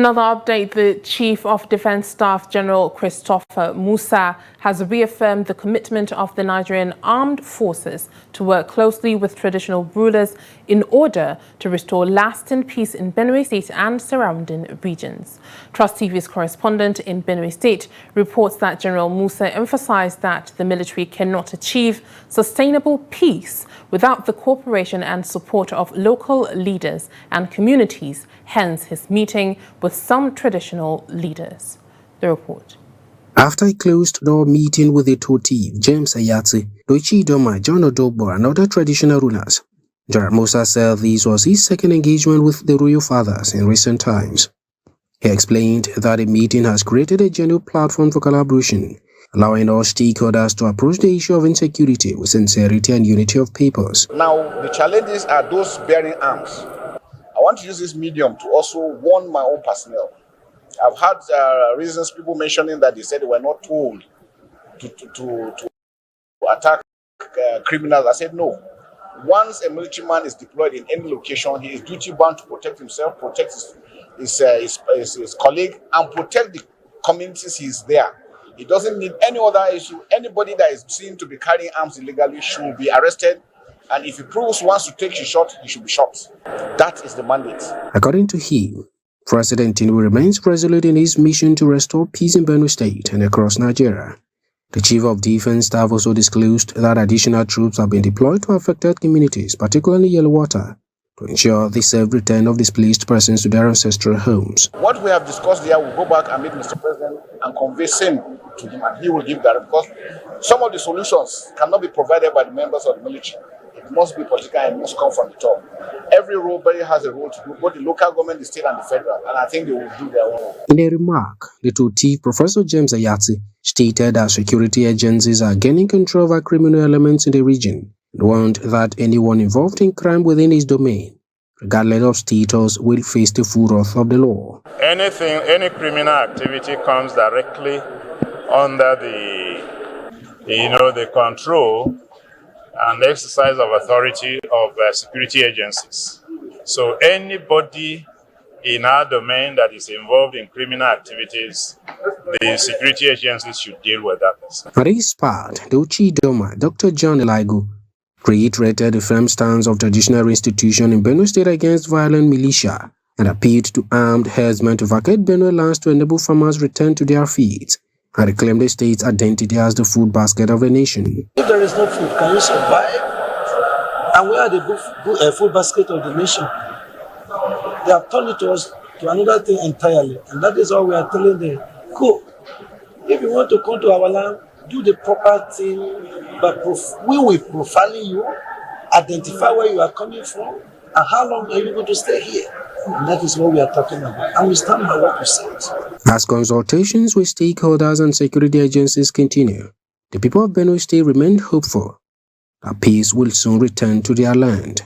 Another update, the Chief of Defence Staff General Christopher Musa has reaffirmed the commitment of the Nigerian Armed Forces to work closely with traditional rulers in order to restore lasting peace in Benue State and surrounding regions. Trust TV's correspondent in Benue State reports that General Musa emphasized that the military cannot achieve sustainable peace without the cooperation and support of local leaders and communities, hence his meeting with some traditional leaders. The report. After a closed-door meeting with the Toti, James Ayati, Doichi Doma, John Odogbo, and other traditional rulers, General Musa said this was his second engagement with the royal fathers in recent times. He explained that the meeting has created a genuine platform for collaboration, allowing all stakeholders to approach the issue of insecurity with sincerity and unity of purpose. Now, the challenges are those bearing arms. I want to use this medium to also warn my own personnel. I've had reasons, people mentioning that they said they were not told to attack criminals. I said no. Once a military man is deployed in any location, he is duty bound to protect himself, protect his colleague, and protect the communities he's there. He doesn't need any other issue. Anybody that is seen to be carrying arms illegally should be arrested. And if he proves wants to take his shot, he should be shot. That is the mandate. According to him, President Tinubu remains resolute in his mission to restore peace in Benue State and across Nigeria. The Chief of Defence Staff also disclosed that additional troops have been deployed to affected communities, particularly Yellowwater, to ensure the safe return of displaced persons to their ancestral homes. What we have discussed here, we'll go back and meet Mr. President and convey same to him, and he will give that, because some of the solutions cannot be provided by the members of the military. It must be political and it must come from the top. Every role has a role to do, both the local government, the state, and the federal, and I think they will do their own. In a remark, the Toti, Professor James Ayati, stated that security agencies are gaining control over criminal elements in the region and warned that anyone involved in crime within his domain, regardless of status, will face the full wrath of the law. Any criminal activity comes directly under the control and exercise of authority of security agencies. So anybody in our domain that is involved in criminal activities, the security agencies should deal with that person. For his part, Dochi Doma, Dr. John Eligo, reiterated the firm stance of traditional institution in Benue State against violent militia and appealed to armed herdsmen to vacate Benue lands to enable farmers return to their fields and reclaim the state's identity as the food basket of the nation. If there is no food, can you survive? And we are the food basket of the nation. They have turned it to us to another thing entirely, and that is why we are telling them, go. If you want to come to our land, do the proper thing, but we will profile you, identify where you are coming from, and how long are you going to stay here. And that is what we are talking about, and we stand by what we said. As consultations with stakeholders and security agencies continue, the people of Benue State remain hopeful that peace will soon return to their land.